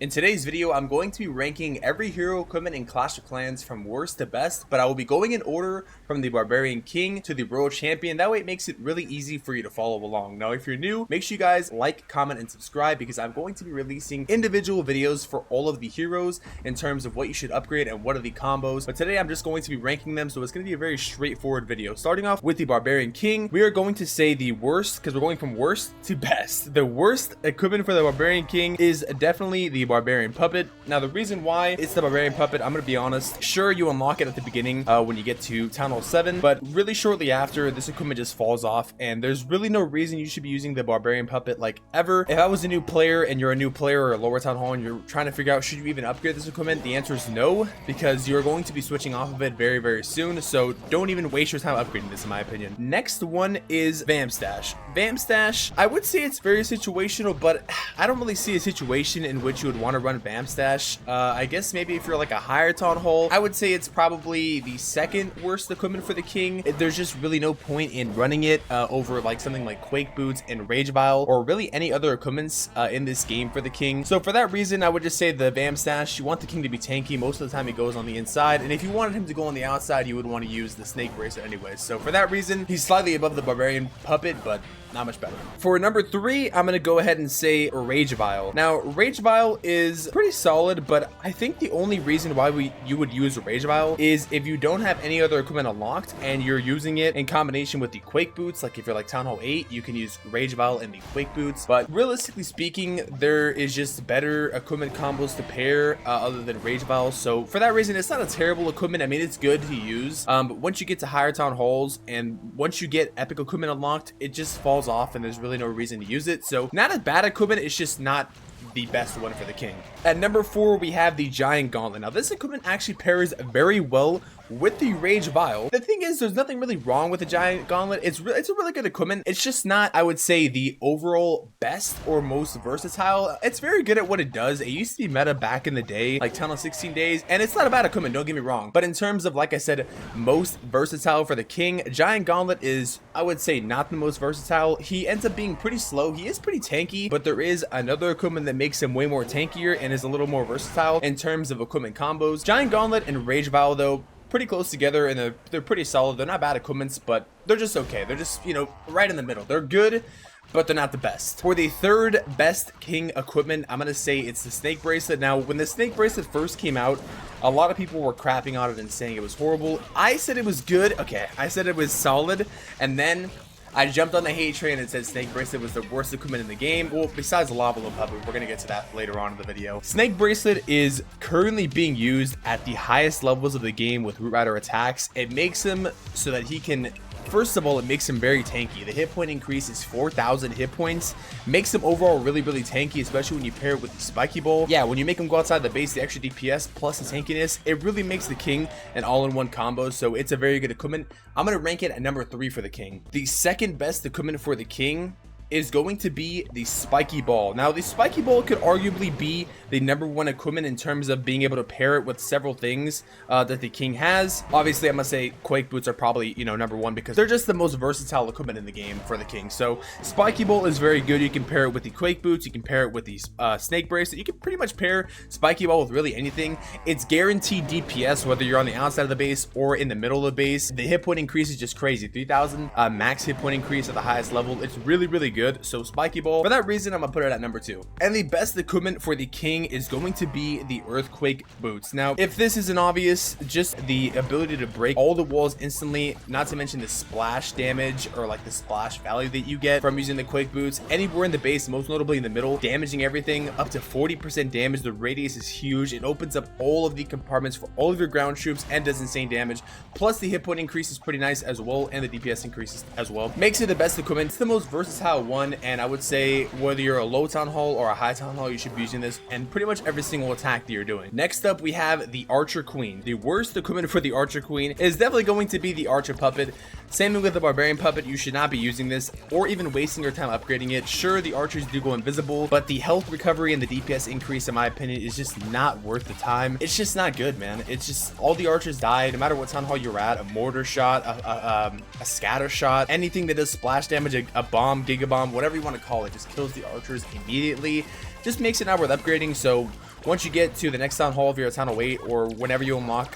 In today's video, I'm going to be ranking every hero equipment in Clash of Clans from worst to best, but I will be going in order from the Barbarian King to the World Champion. That way it makes it really easy for you to follow along. Now, if you're new, make sure you guys like, comment, and subscribe because I'm going to be releasing individual videos for all of the heroes in terms of what you should upgrade and what are the combos. But today I'm just going to be ranking them, so it's going to be a very straightforward video. Starting off with the Barbarian King, we are going to say the worst because we're going from worst to best. The worst equipment for the Barbarian King is definitely the Barbarian Puppet. Now, the reason why it's the Barbarian Puppet, I'm gonna be honest, sure, you unlock it at the beginning when you get to Town Hall 7, but really shortly after, this equipment just falls off, and there's really no reason you should be using the Barbarian Puppet like ever. If I was a new player and you're a new player or a lower Town Hall and you're trying to figure out should you even upgrade this equipment, the answer is no, because you're going to be switching off of it very, very soon, so don't even waste your time upgrading this in my opinion. Next one is Vamp Stash. Vamp Stash, I would say it's very situational, but I don't really see a situation in which you would want to run Vamp Stash. I guess maybe if you're like a higher Town Hall, I would say it's probably the second worst equipment for the King. There's just really no point in running it over like something like Quake Boots and Rage Vial or really any other equipments in this game for the King. So for that reason, I would just say the Vamp Stash. You want the King to be tanky. Most of the time he goes on the inside, and if you wanted him to go on the outside, you would want to use the Snake Bracelet anyways. So for that reason, he's slightly above the Barbarian Puppet, but not much better. For number 3, I'm gonna go ahead and say Rage Vial. Now, Rage Vial is pretty solid, but I think the only reason why you would use Rage Vial is if you don't have any other equipment unlocked and you're using it in combination with the Quake Boots. Like if you're like Town Hall 8, you can use Rage Vial and the Quake Boots. But realistically speaking, there is just better equipment combos to pair other than Rage Vial. So for that reason, it's not a terrible equipment. I mean, it's good to use. But once you get to higher Town Halls and once you get epic equipment unlocked, it just falls off and there's really no reason to use it. So not a bad equipment, it's just not the best one for the King. At number 4, we have the Giant Gauntlet. Now, this equipment actually pairs very well with the Rage Vial. The thing is, there's nothing really wrong with the Giant Gauntlet. It's a really good equipment. It's just not, I would say, the overall best or most versatile. It's very good at what it does. It used to be meta back in the day, like 10 on 16 days, and it's not a bad equipment, don't get me wrong. But in terms of, like I said, most versatile for the King, Giant Gauntlet is, I would say, not the most versatile. He ends up being pretty slow. He is pretty tanky, but there is another equipment that makes him way more tankier and is a little more versatile in terms of equipment combos. Giant Gauntlet and Rage Vial, though, pretty close together, and they're pretty solid. They're not bad equipments, but they're just okay. They're just, you know, right in the middle. They're good, but they're not the best. For the third best King equipment, I'm gonna say it's the Snake Bracelet. Now, when the Snake Bracelet first came out, a lot of people were crapping on it and saying it was horrible. I said it was good. Okay, I said it was solid, and then I jumped on the hate train and said Snake Bracelet was the worst equipment in the game. Well, besides the Lava Low Puppet, we're going to get to that later on in the video. Snake Bracelet is currently being used at the highest levels of the game with Root Rider attacks. It makes him so that he can, first of all, it makes him very tanky. The hit point increase is 4,000 hit points. Makes him overall really, really tanky, especially when you pair it with the Spiky Ball. Yeah, when you make him go outside the base, the extra DPS plus the tankiness, it really makes the King an all-in-one combo, so it's a very good equipment. I'm going to rank it at number 3 for the King. The second best equipment for the King is going to be the Spiky Ball. Now, the Spiky Ball could arguably be the number 1 equipment in terms of being able to pair it with several things that the King has. Obviously, I'm gonna say Quake Boots are probably, you know, number 1 because they're just the most versatile equipment in the game for the King. So Spiky Ball is very good. You can pair it with the Quake Boots, you can pair it with the Snake Bracelet. You can pretty much pair Spiky Ball with really anything. It's guaranteed DPS whether you're on the outside of the base or in the middle of the base. The hit point increase is just crazy. 3,000 max hit point increase at the highest level. It's really, really good. So Spiky Ball, for that reason, I'm gonna put it at number 2. And the best equipment for the King is going to be the Earthquake Boots. Now, if this isn't obvious, just the ability to break all the walls instantly, not to mention the splash damage or like the splash value that you get from using the Quake Boots anywhere in the base, most notably in the middle, damaging everything up to 40% damage. The radius is huge. It opens up all of the compartments for all of your ground troops and does insane damage. Plus the hit point increase is pretty nice as well, and the DPS increases as well. Makes it the best equipment. It's the most versatile one, and I would say whether you're a low Town Hall or a high Town Hall, you should be using this and pretty much every single attack that you're doing. Next up, we have the Archer Queen. The worst equipment for the Archer Queen is definitely going to be the Archer Puppet. Same thing with the Barbarian Puppet. You should not be using this or even wasting your time upgrading it. Sure, the archers do go invisible, but the health recovery and the DPS increase, in my opinion, is just not worth the time. It's just not good, man. It's just all the archers die no matter what Town Hall you're at. A mortar shot, a scatter shot, anything that does splash damage, a bomb, giga bomb, whatever you want to call it, just kills the archers immediately. just makes it not worth upgrading. So once you get to the next town hall, if you're at town 08, or whenever you unlock,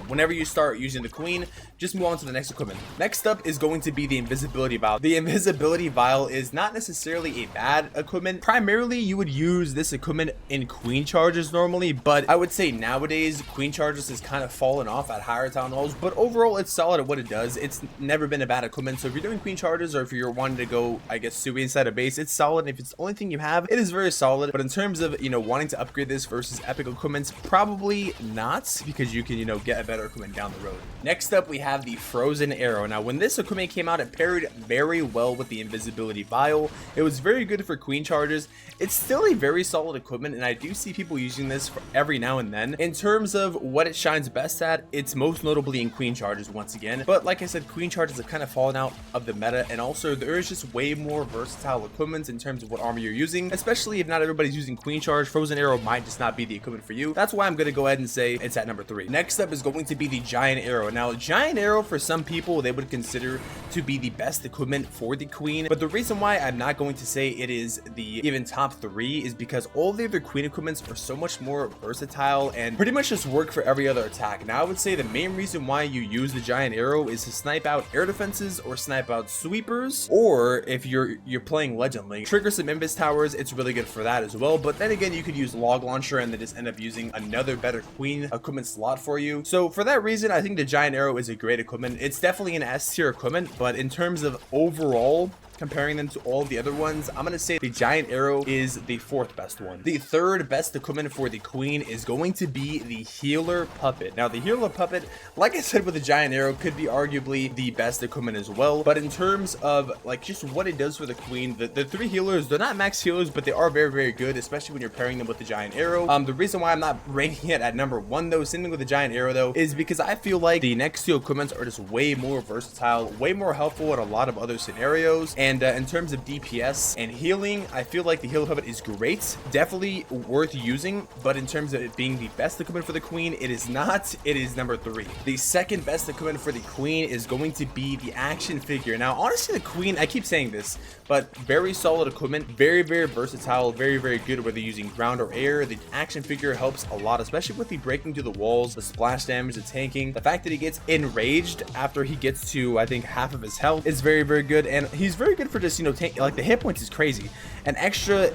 whenever you start using the queen, just move on to the next equipment. Next up is going to be the invisibility vial. The invisibility vial is not necessarily a bad equipment. Primarily, you would use this equipment in queen charges normally, but I would say nowadays queen charges has kind of fallen off at higher town halls. But overall, it's solid at what it does. It's never been a bad equipment. So if you're doing queen charges, or if you're wanting to go, I guess, Sui inside a base, it's solid. If it's the only thing you have, it is very solid. But in terms of wanting to upgrade this versus epic equipment, probably not, because you can get a better equipment down the road. Next up, we have the frozen arrow. Now when this equipment came out, it paired very well with the invisibility vial. It was very good for queen charges. It's still a very solid equipment, and I do see people using this for every now and then. In terms of what it shines best at, it's most notably in queen charges once again, but like I said, queen charges have kind of fallen out of the meta, and also there is just way more versatile equipment in terms of what armor you're using, especially if not everybody's using queen charge. Frozen arrow might just not be the equipment for you. That's why I'm going to go ahead and say it's at number 3. Next up is going to be the giant arrow. Now giant arrow, for some people, they would consider to be the best equipment for the queen, but the reason why I'm not going to say it is the even top 3 is because all the other queen equipments are so much more versatile and pretty much just work for every other attack. Now I would say the main reason why you use the giant arrow is to snipe out air defenses or snipe out sweepers, or if you're playing Legend Link, trigger some Invis towers. It's really good for that as well. But then again, you could use log launcher and then just end up using another better queen equipment slot for you. So for that reason, I think the giant arrow is a great equipment. It's definitely an S tier equipment, but in terms of overall comparing them to all the other ones, I'm gonna say the giant arrow is the 4th best one. The 3rd best equipment for the queen is going to be the healer puppet. Now the healer puppet, like I said with the giant arrow, could be arguably the best equipment as well, but in terms of like just what it does for the queen, the 3 healers, they're not max healers, but they are very, very good, especially when you're pairing them with the giant arrow. The reason why I'm not ranking it at number 1 though, same thing with the giant arrow though, is because I feel like the next 2 equipments are just way more versatile, way more helpful in a lot of other scenarios. And in terms of DPS and healing, I feel like the healer puppet is great, definitely worth using, but in terms of it being the best equipment for the queen, it is not. It is number 3. The 2nd best equipment for the queen is going to be the action figure. Now honestly, the queen, I keep saying this, but very solid equipment, very, very versatile, very, very good whether using ground or air. The action figure helps a lot, especially with the breaking through the walls, the splash damage, the tanking. The fact that he gets enraged after he gets to, I think, half of his health is very, very good, and he's very good for just like the hit points is crazy. An extra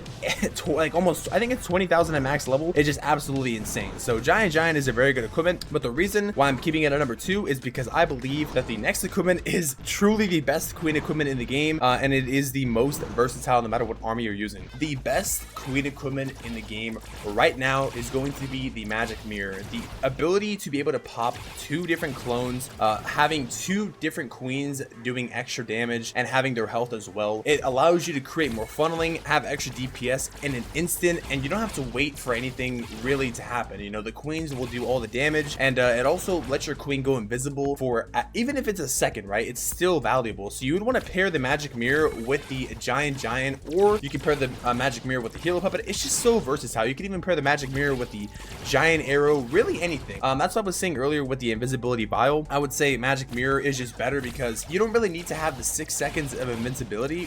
like almost, I think it's 20,000 at max level. It's just absolutely insane. So giant is a very good equipment, but the reason why I'm keeping it at number 2 is because I believe that the next equipment is truly the best queen equipment in the game, and it is the most versatile no matter what army you're using. The best queen equipment in the game right now is going to be the magic mirror. The ability to be able to pop 2 different clones, having 2 different queens doing extra damage and having their health as well. It allows you to create more funneling, have extra DPS in an instant, and you don't have to wait for anything really to happen. The queens will do all the damage, and it also lets your queen go invisible for even if it's a second, right? It's still valuable. So you would want to pair the magic mirror with the giant, or you can pair the magic mirror with the healer puppet. It's just so versatile. You can even pair the magic mirror with the giant arrow, really anything. That's what I was saying earlier with the invisibility vial. I would say magic mirror is just better because you don't really need to have the 6 seconds of invincibility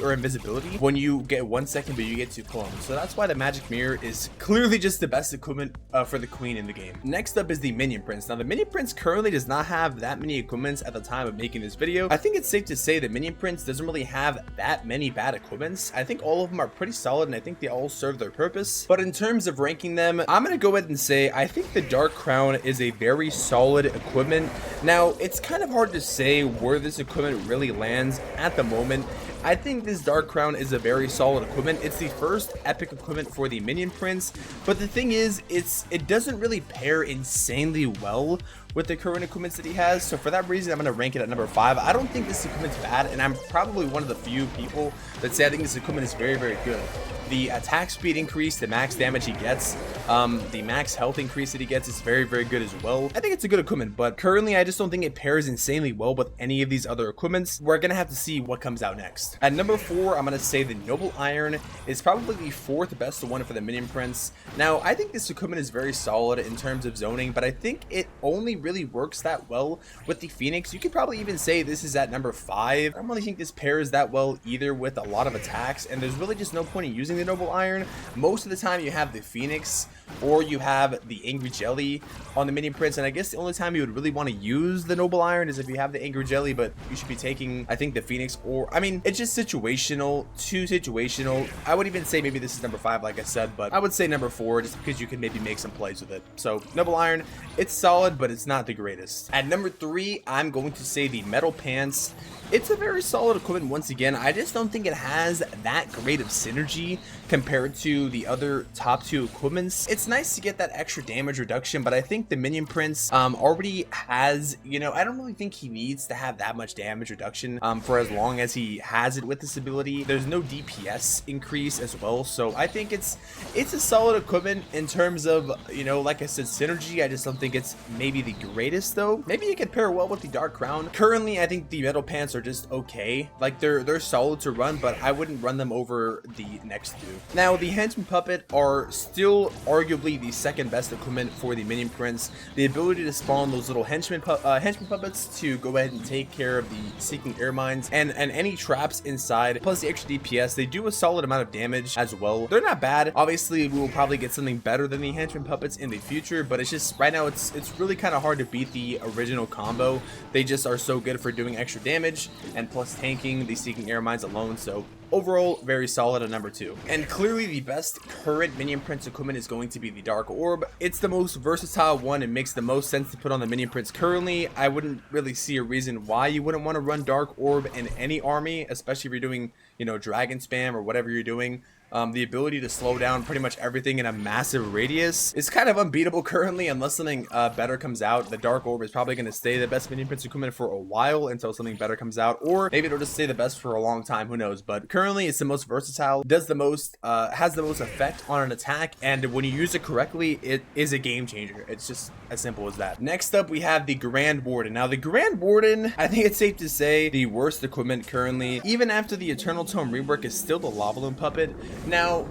when you get 1 second but you get 2 clones. So that's why the magic mirror is clearly just the best equipment for the queen in the game. Next up is the Minion Prince. Now the Minion Prince currently does not have that many equipments at the time of making this video. I think it's safe to say that Minion Prince doesn't really have that many bad equipments. I think all of them are pretty solid, and I think they all serve their purpose. But in terms of ranking them, I'm gonna go ahead and say I think the Dark Crown is a very solid equipment. Now it's kind of hard to say where this equipment really lands at the moment. I think this Dark Crown is a very solid equipment. It's the first epic equipment for the Minion Prince, but the thing is, it doesn't really pair insanely well with the current equipments that he has. So for that reason, I'm going to rank it at number 5. I don't think this equipment's bad, and I'm probably one of the few people that say I think this equipment is very, very good. The attack speed increase, the max damage he gets, the max health increase that he gets is very, very good as well. I think it's a good equipment, but currently I just don't think it pairs insanely well with any of these other equipments. We're gonna have to see what comes out next. At number 4, I'm gonna say the Noble Iron is probably the 4th best one for the Minion Prince. Now, I think this equipment is very solid in terms of zoning, but I think it only really works that well with the Phoenix. You could probably even say this is at number 5. I don't really think this pairs that well either with a lot of attacks, and there's really just no point in using the Noble Iron. Most of the time you have the Phoenix or you have the Angry Jelly on the Minion Prince, and I guess the only time you would really want to use the Noble Iron is if you have the Angry Jelly, but you should be taking, I think, the Phoenix, or I mean, it's just situational, too situational. I would even say maybe this is number 5, like I said, but I would say number 4 just because you can maybe make some plays with it. So Noble Iron, it's solid, but it's not the greatest. At number 3, I'm going to say the Metal Pants. It's a very solid equipment once again. I just don't think it has that great of synergy compared to the other top 2 equipments. It's nice to get that extra damage reduction, but I think the Minion Prince already has, you know, I don't really think he needs to have that much damage reduction for as long as he has it with this ability. There's no DPS increase as well, so I think it's a solid equipment in terms of, you know, like I said, synergy. I just don't think it's maybe the greatest though. Maybe you could pair well with the Dark Crown. Currently, I think the Metal Pants are just okay. Like they're solid to run, but I wouldn't run them over the next 2. Now the Henchman Puppet are still arguably the second best equipment for the Minion Prince. The ability to spawn those little henchman puppets to go ahead and take care of the Seeking Air Mines and any traps inside, plus the extra DPS. They do a solid amount of damage as well. They're not bad. Obviously we will probably get something better than the Henchman Puppets in the future, but it's just right now it's really kind of hard to beat the original combo. They just are so good for doing extra damage and plus tanking the Seeking Air Mines alone. So overall, very solid at number 2. And clearly the best current Minion Prince equipment is going to be the Dark Orb. It's the most versatile one. It makes the most sense to put on the Minion Prince currently. I wouldn't really see a reason why you wouldn't want to run Dark Orb in any army, especially if you're doing, you know, Dragon Spam or whatever you're doing. The ability to slow down pretty much everything in a massive radius is kind of unbeatable currently, unless something better comes out. The Dark Orb is probably going to stay the best Minion Prince equipment for a while until something better comes out, or maybe it'll just stay the best for a long time, who knows. But currently it's the most versatile, does the most, has the most effect on an attack, and when you use it correctly, it is a game changer. It's just as simple as that. Next up, we have the Grand Warden. Now the Grand Warden, I think it's safe to say the worst equipment currently, even after the Eternal Tome rework, is still the Lava Loon Puppet. Now,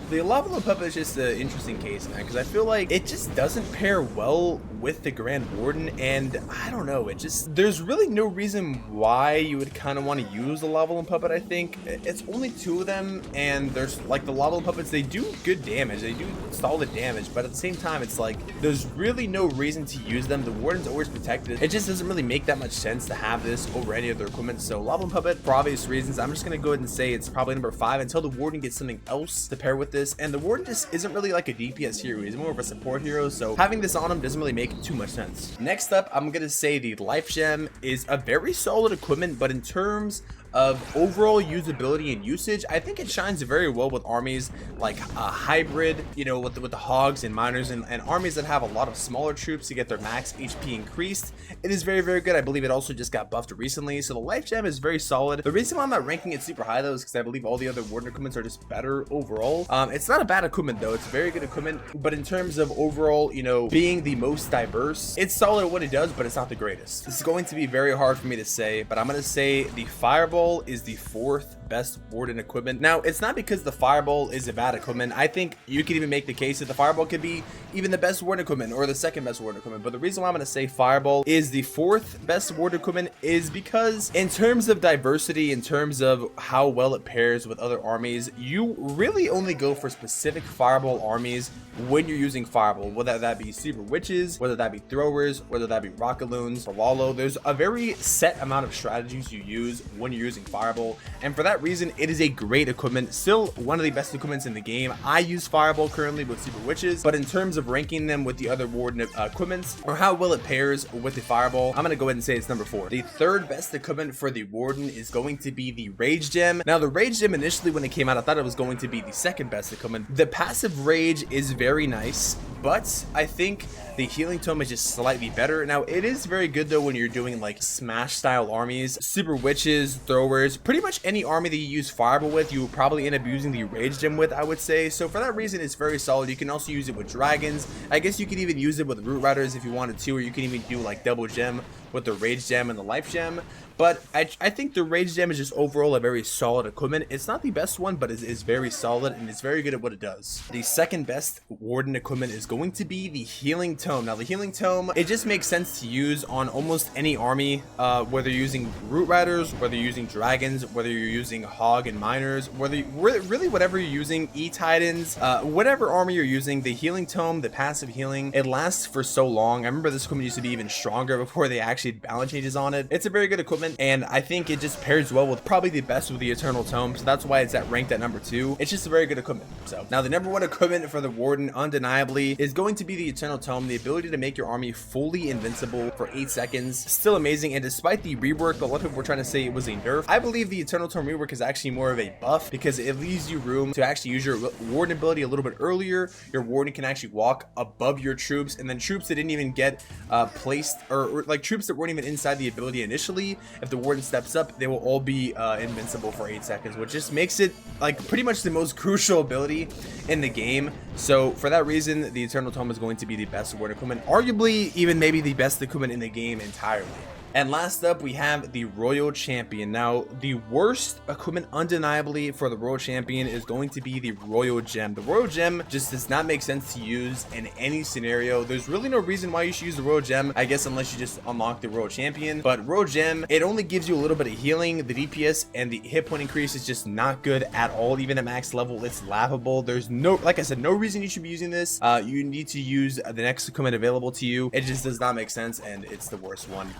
the Lava Loon Puppet is just an interesting case, man, because I feel like it just doesn't pair well with the Grand Warden, and I don't know, it just, there's really no reason why you would kind of want to use the Lava Loon Puppet. I think it's only 2 of them, and there's like the Lava Loon Puppets, they do good damage, they do solid damage, but at the same time, it's like there's really no reason to use them. The Warden's always protected. It just doesn't really make that much sense to have this over any other equipment. So Lava Loon Puppet, for obvious reasons, I'm just gonna go ahead and say it's probably number 5 until the Warden gets something else to pair with this. And the Warden just isn't really like a DPS hero, he's more of a support hero, so having this on him doesn't really make too much sense. Next up, I'm gonna say the Life Gem is a very solid equipment, but in terms of overall usability and usage, I think it shines very well with armies like a hybrid, you know, with the hogs and miners and armies that have a lot of smaller troops to get their max HP increased. It is very, very good. I believe it also just got buffed recently, so the Life Gem is very solid. The reason why I'm not ranking it super high though is because I believe all the other Warden equipments are just better overall. It's not a bad equipment though, it's very good equipment, but in terms of overall, you know, being the most diverse, it's solid at what it does, but it's not the greatest. This is going to be very hard for me to say, but I'm gonna say the Fireball is the 4th best Warden equipment. Now, it's not because the Fireball is a bad equipment. I think you could even make the case that the Fireball could be even the best Warden equipment or the 2nd best Warden equipment, but the reason why I'm going to say Fireball is the 4th best Warden equipment is because in terms of diversity, in terms of how well it pairs with other armies, you really only go for specific Fireball armies when you're using Fireball, whether that be Super Witches, whether that be Throwers, whether that be Rocket Loons, Palalo. There's a very set amount of strategies you use when you're using Fireball, and for that reason, it is a great equipment, still one of the best equipments in the game. I use Fireball currently with Super Witches, but in terms of ranking them with the other Warden equipments or how well it pairs with the Fireball, I'm gonna go ahead and say it's number 4. The 3rd best equipment for the Warden is going to be the Rage Gem. Now, the Rage Gem initially when it came out, I thought it was going to be the 2nd best equipment. The passive Rage is very nice, but I think the Healing Tome is just slightly better. Now, it is very good though when you're doing like Smash style armies, Super Witches, Throwers, pretty much any army that you use Fireball with, you will probably end up using the Rage Gem with, I would say. So for that reason, it's very solid. You can also use it with dragons. I guess you could even use it with Root Riders if you wanted to, or you can even do like double gem with the Rage Gem and the Life Gem. but I think the Rage Gem is just overall a very solid equipment. It's not the best one, but it is very solid and it's very good at what it does. The second best Warden equipment is going to be the Healing Tome. Now the Healing Tome, it just makes sense to use on almost any army, whether you're using Root Riders, whether you're using Dragons, whether you're using Hog and Miners, really whatever you're using, E-Titans, whatever army you're using, the Healing Tome, the passive healing, it lasts for so long. I remember this equipment used to be even stronger before they actually had balance changes on it. It's a very good equipment, and I think it just pairs well with probably the best with the Eternal Tome, so that's why it's ranked at number 2. It's just a very good equipment. So now the number 1 equipment for the Warden, undeniably, is going to be the Eternal Tome. The ability to make your army fully invincible for 8 seconds, still amazing. And despite the rework, a lot of people were trying to say it was a nerf. I believe the Eternal Tome rework is actually more of a buff, because it leaves you room to actually use your Warden ability a little bit earlier. Your Warden can actually walk above your troops, and then troops that didn't even get placed, or like troops that weren't even inside the ability initially, if the Warden steps up, they will all be invincible for 8 seconds, which just makes it like pretty much the most crucial ability in the game. So for that reason, the Eternal Tome is going to be the best Warden equipment, arguably even maybe the best equipment in the game entirely. And last up, we have the Royal Champion. Now, the worst equipment undeniably for the Royal Champion is going to be the Royal Gem. The Royal Gem just does not make sense to use in any scenario. There's really no reason why you should use the Royal Gem, I guess, unless you just unlock the Royal Champion. But Royal Gem, it only gives you a little bit of healing. The DPS and the hit point increase is just not good at all. Even at max level, it's laughable. There's no, like I said, no reason you should be using this. You need to use the next equipment available to you. It just does not make sense, and it's the worst one.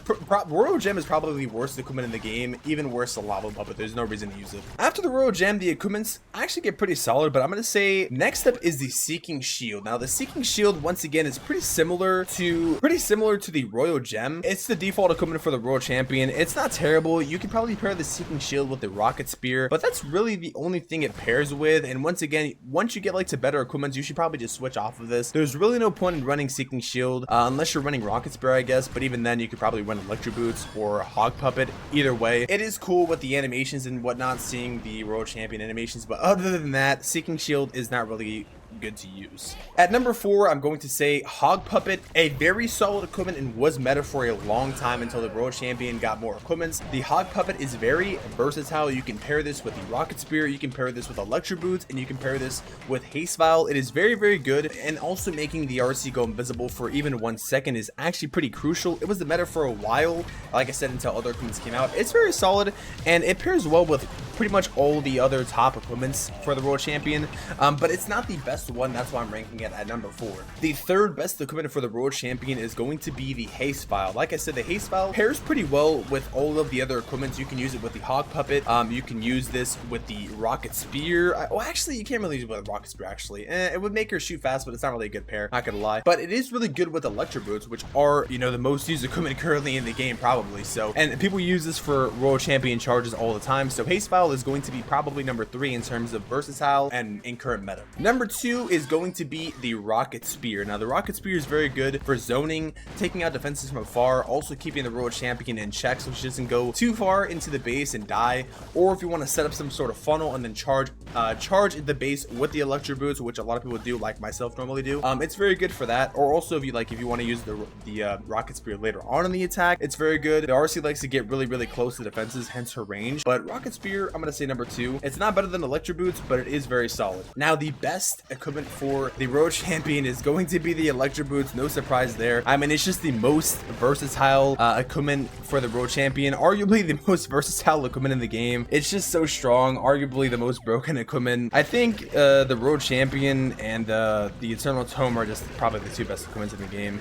Royal Gem is probably the worst equipment in the game, even worse than Lava Puppet. There's no reason to use it. After the Royal Gem, the equipments actually get pretty solid, but I'm going to say next up is the Seeking Shield. Now, the Seeking Shield, once again, is pretty similar to the Royal Gem. It's the default equipment for the Royal Champion. It's not terrible. You can probably pair the Seeking Shield with the Rocket Spear, but that's really the only thing it pairs with. And once again, once you get like to better equipments, you should probably just switch off of this. There's really no point in running Seeking Shield unless you're running Rocket Spear, I guess, but even then you could probably run Electro Boots or Hog Puppet. Either way, it is cool with the animations and whatnot, seeing the Royal Champion animations, but other than that, Seeking Shield is not really good to use. At number 4, I'm going to say Hog Puppet, a very solid equipment and was meta for a long time until the Royal Champion got more equipments. The Hog Puppet is very versatile. You can pair this with the Rocket Spear, you can pair this with Electro Boots, and you can pair this with Haste Vial. It is very, very good, and also making the RC go invisible for even 1 second is actually pretty crucial. It was the meta for a while, like I said, until other equipments came out. It's very solid, and it pairs well with pretty much all the other top equipments for the Royal Champion, but it's not the best one. That's why I'm ranking it at number 4. The third best equipment for the Royal Champion is going to be the Haste Vial. Like I said, the Haste Vial pairs pretty well with all of the other equipments. You can use it with the Hog Puppet. You can use this with the Rocket Spear. Well, actually, you can't really use it with Rocket Spear, actually. It would make her shoot fast, but it's not really a good pair, not gonna lie. But it is really good with Electro Boots, which are, you know, the most used equipment currently in the game, probably. So, and people use this for Royal Champion charges all the time. So Haste Vial is going to be probably number 3 in terms of versatile and in current meta. Number 2 is going to be the Rocket Spear. Now, the Rocket Spear is very good for zoning, taking out defenses from afar, also keeping the Royal Champion in check so she doesn't go too far into the base and die, or if you want to set up some sort of funnel and then charge the base with the Electro Boots, which a lot of people do, like myself normally do. It's very good for that. Or also if you want to use the Rocket Spear later on in the attack, it's very good. The RC likes to get really, really close to defenses, hence her range. But Rocket Spear, I'm going to say number 2. It's not better than Electro Boots, but it is very solid. Now, the best equipment for the Royal Champion is going to be the Electro Boots. No surprise there. I mean, it's just the most versatile equipment for the Royal Champion. Arguably the most versatile equipment in the game. It's just so strong. Arguably the most broken equipment. I think the Royal Champion and the Eternal Tome are just probably the 2 best equipments in the game.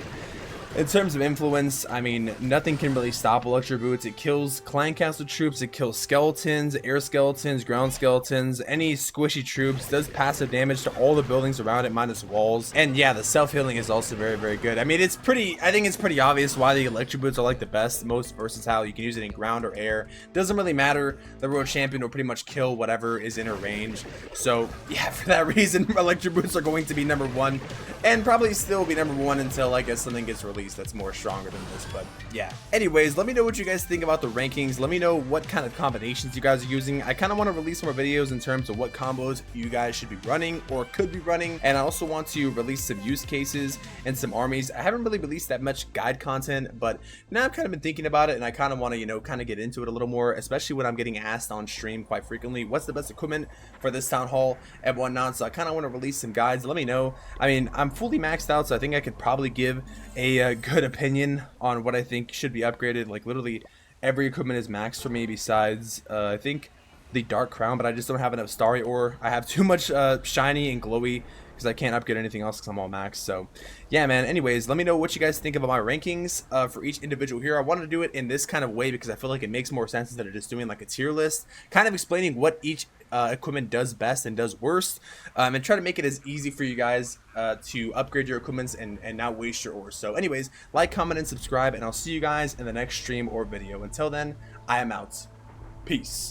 In terms of influence, I mean, nothing can really stop Electro Boots. It kills clan castle troops, it kills skeletons, air skeletons, ground skeletons, any squishy troops, does passive damage to all the buildings around it minus walls. And yeah, the self-healing is also very, very good. I mean, I think it's pretty obvious why the Electro Boots are like the best, most versatile. You can use it in ground or air. Doesn't really matter. The Royal Champion will pretty much kill whatever is in her range. So yeah, for that reason, Electro Boots are going to be number 1, and probably still be number 1 until I guess something gets released least that's more stronger than this. But yeah, anyways, let me know what you guys think about the rankings. Let me know what kind of combinations you guys are using. I kind of want to release more videos in terms of what combos you guys should be running or could be running, and I also want to release some use cases and some armies. I haven't really released that much guide content, but now I've kind of been thinking about it, and I kind of want to, you know, kind of get into it a little more, especially when I'm getting asked on stream quite frequently what's the best equipment for this town hall and whatnot. So I kind of want to release some guides. Let me know. I mean, I'm fully maxed out, so I think I could probably give a good opinion on what I think should be upgraded. Like literally every equipment is maxed for me besides I think the Dark Crown, but I just don't have enough Starry Ore. I have too much Shiny and Glowy because I can't upgrade anything else because I'm all maxed. So yeah, man, anyways, let me know what you guys think about my rankings for each individual here. I wanted to do it in this kind of way because I feel like it makes more sense instead of just doing like a tier list, kind of explaining what each equipment does best and does worst, and try to make it as easy for you guys to upgrade your equipments and not waste your ores. So anyways, like, comment, and subscribe, and I'll see you guys in the next stream or video. Until then, I am out. Peace.